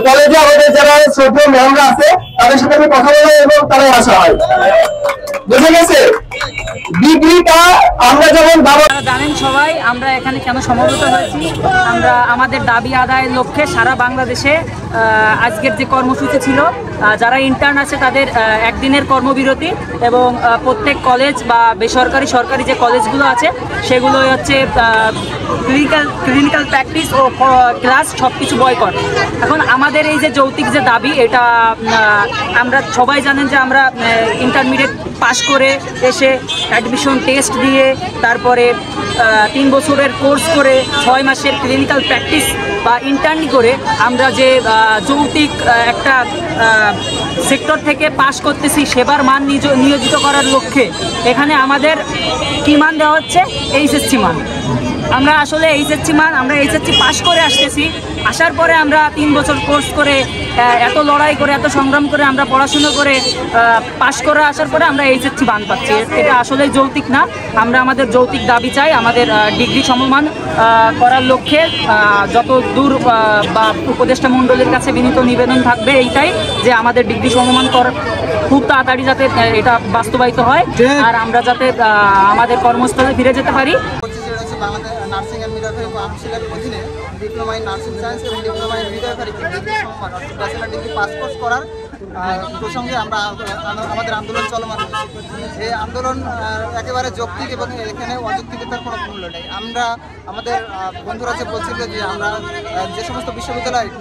কলেজে আমাদের যারা শ্রদ্ধেয় ম্যামরা আছে তাদের সাথে আমি কথা বলা এবং তারাই আসা হয়। বুঝে গেছে? ডিগ্রিটা আমরা যেমন জানেন সবাই আমরা এখানে কেন সমবেত হয়েছি। আমরা আমাদের দাবি আদায়ের লক্ষ্যে সারা বাংলাদেশে আজকের যে কর্মসূচি ছিল, যারা ইন্টার্ন আছে তাদের একদিনের কর্মবিরতি এবং প্রত্যেক কলেজ বা বেসরকারি সরকারি যে কলেজগুলো আছে সেগুলো হচ্ছে ক্লিনিক্যাল প্র্যাকটিস ও ক্লাস সব কিছু বয়কট। এখন আমাদের এই যে যৌক্তিক যে দাবি, এটা আমরা সবাই জানেন যে আমরা ইন্টারমিডিয়েট পাশ করে এসে অ্যাডমিশন টেস্ট দিয়ে তারপরে 3 বছরের কোর্স করে 6 মাসের ক্লিনিক্যাল প্র্যাকটিস বা ইন্টার্নি করে আমরা যে যৌক্তিক একটা সেক্টর থেকে পাশ করতেছি সেবার মান নিয়োজিত করার লক্ষ্যে এখানে আমাদের কী মান দেওয়া হচ্ছে? এইচএসসি মান। আমরা আসলে এইচএসসি পাশ করে আসতেছি, আসার পরে আমরা 3 বছর কোর্স করে এত লড়াই করে এত সংগ্রাম করে আমরা পড়াশুনো করে পাশ করে আসার পরে আমরা এইচএসসি মান পাচ্ছি। এটা আসলে যৌক্তিক না। আমরা আমাদের যৌক্তিক দাবি চাই, আমাদের ডিগ্রি সমমান করার লক্ষ্যে যত দূর বা উপদেষ্টা মণ্ডলীর কাছে বিনীত নিবেদন থাকবে এইটাই যে আমাদের ডিগ্রি সমমান খুব তাড়াতাড়ি যাতে এটা বাস্তবায়িত হয় আর আমরা যাতে আমাদের কর্মস্থলে ফিরে যেতে পারি। বাংলাদেশ নার্সিং অ্যান্ড মিডওয়াইফারি কাউন্সিলের অধীনে ডিপ্লোমা ইন নার্সিং সায়েন্স এবং ডিপ্লোমা ইন মিডওয়াইফারিকে ডিগ্রি সম্মান অর্থাৎ ব্যাচেলর ডিগ্রি পাস কোর্স করার প্রসঙ্গে আমরা আমাদের আন্দোলন চলমান রয়েছে। এই আন্দোলন একেবারে যৌক্তিক এবং এখানে অযৌক্তিকতার কোনো মূল্য নেই। আমরা আমাদের বন্ধুরা যে বলছিল যে আমরা যে সমস্ত বিশ্ববিদ্যালয়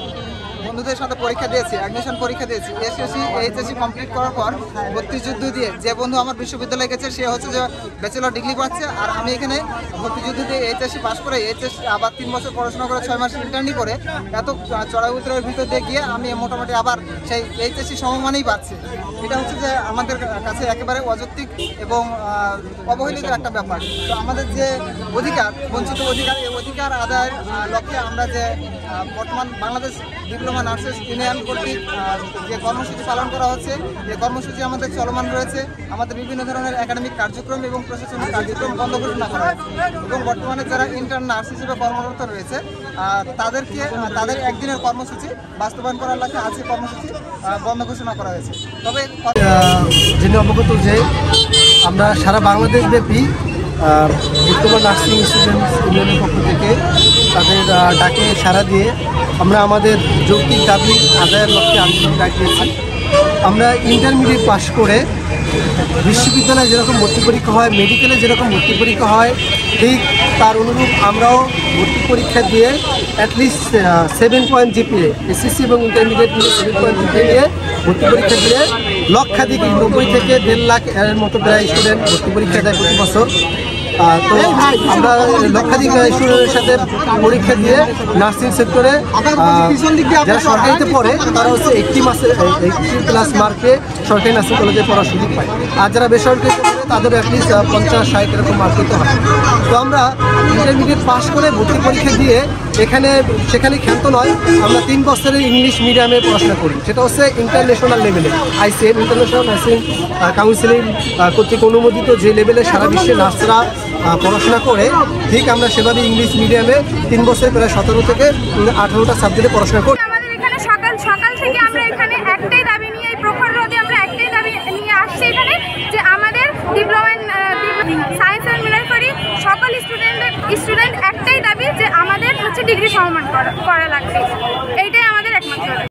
বন্ধুদের সাথে পরীক্ষা দিয়েছি, অ্যাডমিশন পরীক্ষা দিয়েছি, এসএসসি এইচএসসি কমপ্লিট করার পর ভর্তি যুদ্ধ দিয়ে যে বন্ধু আমার বিশ্ববিদ্যালয়ে গেছে সে হচ্ছে যে ব্যাচেলর ডিগ্রি পাচ্ছে, আর আমি এখানে ভর্তি যুদ্ধ দিয়ে এইচএসসি পাস করে এইচএসসি আবার 3 বছর পড়াশোনা করে 6 মাস ইন্টার্নি করে এত চড়াই উতরের ভিতর দিয়ে গিয়ে আমি মোটামুটি আবার সেই এইচএসসি সমমানেই পাচ্ছি। এটা হচ্ছে যে আমাদের কাছে একেবারে অযৌক্তিক এবং অবহেলিত একটা ব্যাপার। তো আমাদের যে অধিকার, বঞ্চিত অধিকার, এই অধিকার আদায়ের লক্ষ্যে আমরা যে বর্তমান বাংলাদেশ ডিপ্লোমা নার্সেস ইউনিয়ন কর্তৃক যে কর্মসূচি পালন করা হচ্ছে, এই কর্মসূচি আমাদের চলমান রয়েছে। আমাদের বিভিন্ন ধরনের একাডেমিক কার্যক্রম এবং প্রশাসনিক কার্যক্রম বন্ধ ঘোষণা করা হয়েছে এবং বর্তমানে যারা ইন্টার্ন নার্স হিসেবে কর্মরত রয়েছে তাদের একদিনের কর্মসূচি বাস্তবায়ন করার লক্ষ্যে আজকে কর্মসূচি বন্ধ ঘোষণা করা হয়েছে। তবে জেনে অবগত যে আমরা সারা বাংলাদেশ ব্যাপী ডিপ্লোমা নার্সিং স্টুডেন্ট ইউনিয়নের পক্ষ থেকে তাদের ডাকে সাড়া দিয়ে আমরা আমাদের যৌক্তিক দাবি আদায়ের লক্ষ্যে আন্দোলন ডাকিয়েছি। আমরা ইন্টারমিডিয়েট পাস করে বিশ্ববিদ্যালয়ে যেরকম ভর্তি পরীক্ষা হয়, মেডিকেলে যেরকম ভর্তি পরীক্ষা হয়, ঠিক তার অনুরূপ আমরাও ভর্তি পরীক্ষা দিয়ে অ্যাটলিস্ট 7 পয়েন্ট জিপিএ এসএসসি এবং ইন্টারমিডিয়েট দিয়ে 7 পয়েন্ট জিপিএ দিয়ে ভর্তি পরীক্ষা দিয়ে লক্ষাধিক 90 থেকে 1.5 লাখ এর মতো প্রায় স্টুডেন্ট ভর্তি পরীক্ষা দেয় প্রতি বছর। তো আমরা লক্ষাধিক স্টুডেন্টের সাথে পরীক্ষা দিয়ে নার্সিং সেক্টরে যারা সরকারিতে পড়ে তারা হচ্ছে 80 প্লাস মার্কে সরকারি নার্সিং কলেজে পড়ার সুযোগ পায়, আর যারা বেসরকারিতে পড়ে তাদের অ্যাটলিস্ট 50-60 এরকম মার্ক দিতে হয়। তো আমরা ইন্টারমিডিয়েট পাস করে ভর্তি পরীক্ষা দিয়ে সেখানে ক্ষান্ত নয়, আমরা 3 বছরের ইংলিশ মিডিয়ামে পড়াশোনা করি। সেটা হচ্ছে ইন্টারন্যাশনাল লেভেলে আইসিএম ইন্টারন্যাশনাল নার্সিং কাউন্সিলিং কর্তৃক অনুমোদিত যে লেভেলে সারা বিশ্বে নার্সরা পড়াশোনা করে, ঠিক আমরা সেভাবে ইংলিশ মিডিয়ামে 3 বছর প্রায় 17 থেকে 18টা সাবজেক্টে পড়াশোনা করি। আমাদের এখানে সকাল থেকে আমরা এখানে একটাই দাবি নিয়ে, এই প্রখর রোদে আমরা একটাই দাবি নিয়ে আসছি এখানে, যে আমাদের ডিপ্লোমা সায়েন্স অ্যান্ড মিডওয়াইফারি সকল স্টুডেন্ট একটাই দাবি যে আমাদের হচ্ছে ডিগ্রি সমমান করা লাগবে। এইটাই